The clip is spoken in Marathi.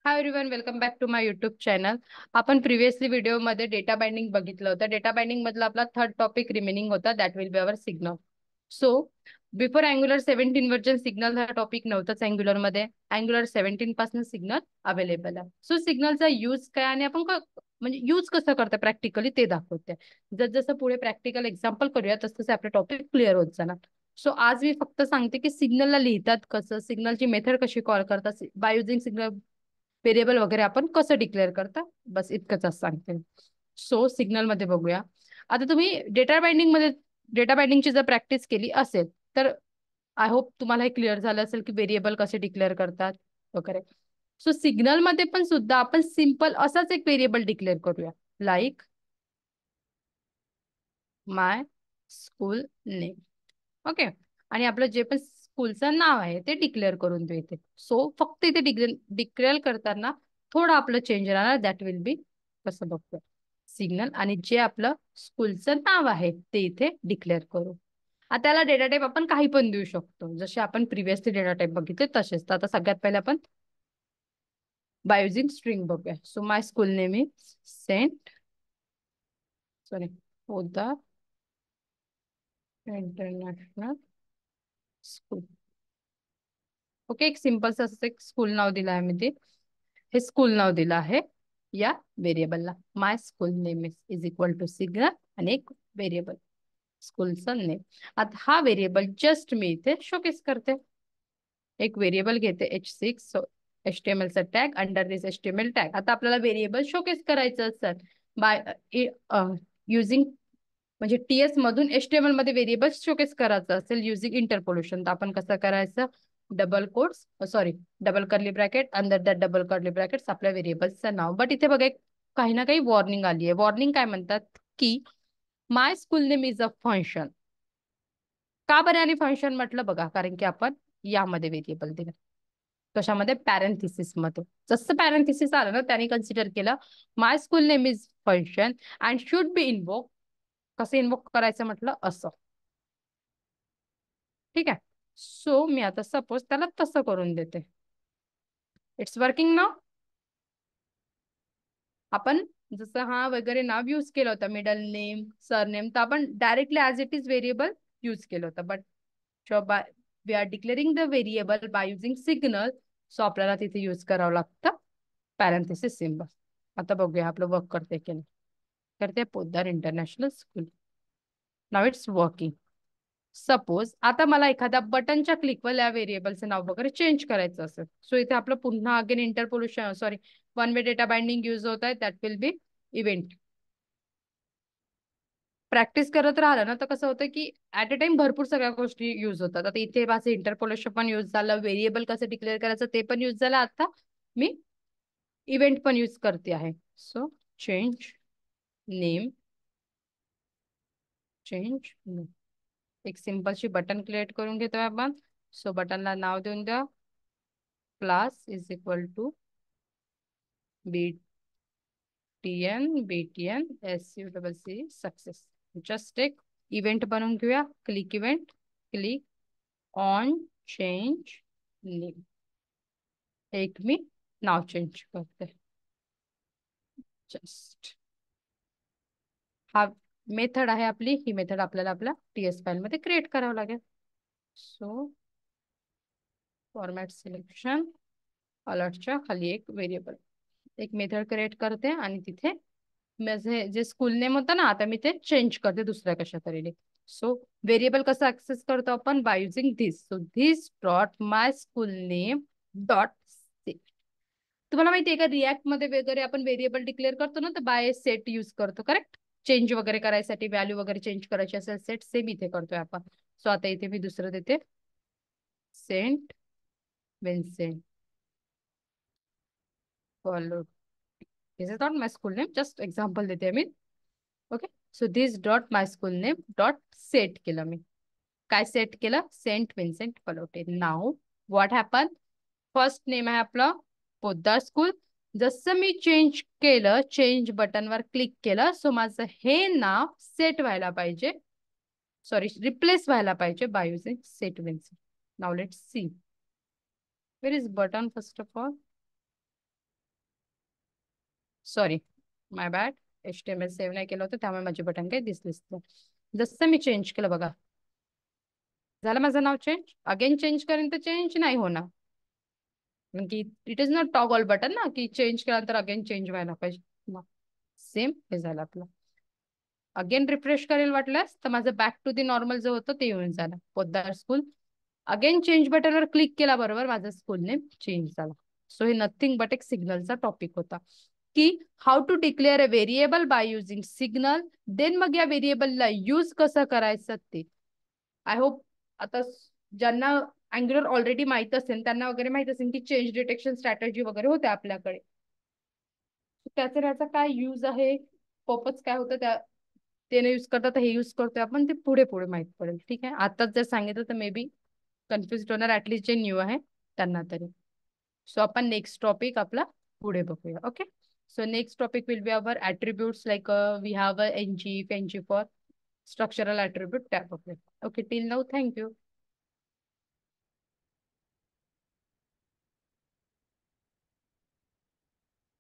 High everyone, welcome back to my YouTube channel. आपण प्रिव्हियसली व्हिडिओमध्ये डेटा बाइंडिंग बघितलं होतं. डेटा बाइंडिंग मधला आपला थर्ड टॉपिक रिमेनिंग होता, that will be our signal. So before Angular 17 version signal हा टॉपिक नव्हताच अँग्युलर मध्ये. अँग्युलर 17 पासून सिग्नल अवेलेबल आहे. सो सिग्नलचा यूज काय आणि आपण म्हणजे यूज कसं करतो प्रॅक्टिकली ते दाखवते. जसं पुढे प्रॅक्टिकल एक्झाम्पल करूया तसं आपले टॉपिक क्लिअर होत जाणार. सो आज मी फक्त सांगते की सिग्नलला लिहितात कसं, सिग्नलची मेथड कशी कॉल करतात, बाय युझिंग सिग्नल व्हेरिएबल वगैरे आपण कसं डिक्लेअर करता, बस इतकंच आज सांगते. सो सिग्नल मध्ये बघूया. आता तुम्ही डेटा बाइंडिंगची जर प्रॅक्टिस केली असेल तर आय होप तुम्हाला हे क्लिअर झालं असेल की व्हेरिएबल कसे डिक्लेअर करतात वगैरे. सो सिग्नल मध्ये पण सुद्धा आपण सिम्पल असाच एक व्हेरिएबल डिक्लेअर करूया, लाईक माय स्कूल नेम. ओके. आणि आपलं जे पण स्कूलचं नाव आहे ते डिक्लेअर करून देऊ इथे. सो फक्त इथे डिक्लेअर करताना थोडं आपलं चेंज राहणार, दॅट विल बी कसं बघतो सिग्नल, आणि जे आपलं स्कूलचं नाव आहे ते इथे डिक्लेअर करू. आता त्याला डेटा टाईप आपण काही पण देऊ शकतो, जसे आपण प्रिव्हियसली डेटा टाईप बघितले तसेच. तर आता सगळ्यात पहिले आपण बाय युझिंग स्ट्रिंग बघूया. So my school name is saint sorry Poddar international school. Okay. एक सिम्पल असं एक स्कूल नाव दिलं आहे मी, ते हे स्कूल नाव दिलं आहे या व्हेरिएबलला. My school name is equal to signal आणि एक व्हेरिएबल स्कूलचं नेम. आता हा व्हेरिएबल जस्ट मी इथे शोकेस करते. एक व्हेरिएबल घेते h6 HTML चा टॅग, अंडर दिस HTML टॅग. आता आपल्याला व्हेरिएबल शोकेस करायचं असेल बाय युझिंग म्हणजे टीएस मधून HTML मध्ये व्हेरिएबल शोकेस करायचं असेल युझिंग इंटरपोलेशन, तर आपण कसं करायचं, double quotes sorry double curly bracket, under that double curly brackets आपल्या व्हेरिएबल्सचं नाव. बट इथे बघा काही ना काही वॉर्निंग आली आहे. वॉर्निंग काय म्हणतात की my school name is a function. का बरं आणि फंक्शन म्हटलं बघा, कारण की आपण यामध्ये व्हेरिएबल दिलं कशामध्ये, पॅरेंथिसिस मध्ये. जसं पॅरेंथिसिस आलं ना त्याने कन्सिडर केलं my school name is function and should be invoke. कसं इन्वोक करायचं म्हटलं असं. ठीक आहे. सो मी आता सपोज त्याला तसं करून देते. इट्स वर्किंग ना. आपण जसं हा वगैरे नाव यूज केलं होतं, मिडल नेम सरनेम, तर आपण directly as it is variable use केलं होतं. But by we are declaring the variable by using signal, so आपल्याला तिथे यूज करावं लागतं पॅरेंथेसिस सिम्बॉल. आता बघूया आपलं वर्क करते की नाही. करते Poddar international school. Now it's working. Suppose आता मला एखाद्या बटनच्या क्लिकवर या व्हेरिएबलचं नाव वगैरे चेंज करायचं असेल, सो इथे आपलं पुन्हा again interpolation sorry one way data binding use होत आहे, that will B event. Practice करत राहिलं ना तर कसं होतं की ऍट अ टाइम भरपूर सगळ्या गोष्टी यूज होतात. आता इथे माझं इंटरपोलेशन पण यूज झालं, व्हेरिएबल कसं डिक्लेअर करायचं ते पण यूज झालं. आता मी इव्हेंट पण यूज करते आहे. So change name, change name. एक सिम्पलशी बटन क्रिएट करून घेतोय आपण. सो बटनला नाव देऊन द्या, class is equal to BTN SUCC success. Just एक इव्हेंट बनवून घेऊया. Click event, click on change name. एक मी नाव चेंज करते. जस्ट हा मेथड आहे आपली, ही मेथड आपल्याला आपल्या TS फाईल मध्ये क्रिएट करावं लागेल. सो फॉर्मॅट सिलेक्शन अलर्टच्या खाली एक व्हेरिएबल, एक मेथड क्रिएट करते आणि तिथे माझे जे स्कूल नेम होतं ना आता मी ते चेंज करते दुसऱ्या कशा तरी. सो व्हेरिएबल कसं ऍक्सेस करतो आपण, by using this. So this dot my school name dot set. तुम्हाला माहिती आहे का रिॲक्ट मध्ये वगैरे आपण व्हेरिएबल डिक्लेअर करतो ना तर बाय सेट यूज करतो, करेक्ट. चेंज वगैरे करायसाठी व्हॅल्यू वगैरे चेंज करायची असेल सेट, सेम इथे करतोय आपण. सो आता इथे मी दुसरं देते, सेंट विन्सेंट फॉलो. This is not my school name, just example देते मी. Okay. So this dot my school name dot set केलं मी. काय सेट केलं, सेंट विन्सेंट पलोटे. नाव व्हॉट हॅपन, फर्स्ट नेम आहे आपलं पोद्दार स्कूल. जसं मी चेंज केलं, चेंज बटनवर क्लिक केलं, सो माझं हे नाव सेट व्हायला पाहिजे, सॉरी रिप्लेस व्हायला पाहिजे बाय युझिंग सेट विन्सेंट. नाव let's see where is button first of all. Sorry, my bad. HTML save नाही केलं होतं त्यामुळे माझे बटन काही दिसलेच नाही. जसं मी चेंज केलं बघा, झालं माझं नाव चेंज. अगेन चेंज करेन तर चेंज नाही होणार. कारण की it is not toggle button ना, की चेंज केल्यानंतर अगेन चेंज व्हायला पाहिजे. सेम हे झालं आपलं. अगेन रिफ्रेश करेल वाटल्यास तर माझं बॅक टू दी नॉर्मल जे होतं ते येऊन झालं, पोद्दार स्कूल. अगेन चेंज बटनवर क्लिक केला बरोबर माझा स्कूल नेम चेंज झाला. सो हे नथिंग बट एक सिग्नलचा टॉपिक होता, की how to declare a variable by using signal. Then मग या व्हेरिएबलला यूज कसं करायचं ते. आय होप आता ज्यांना अँग्युलर ऑलरेडी माहित असेल त्यांना वगैरे माहित असेल की चेंज डिटेक्शन स्ट्रॅटेजी वगैरे होते आपल्याकडे. त्याचा त्याचा काय यूज आहे, पर्पज काय होतं त्या, ते न यूज करता तर हे यूज करतोय आपण, ते पुढे पुढे माहित पडेल. ठीक आहे, आताच जर सांगितलं तर मे बी कन्फ्युज होणार, ऍटलीस्ट जे न्यू आहे त्यांना तरी. सो आपण नेक्स्ट टॉपिक आपला पुढे बघूया. Okay. So next topic will be our attributes, like we have a NG for structural attribute, त्या बघूया. Okay, till now thank you.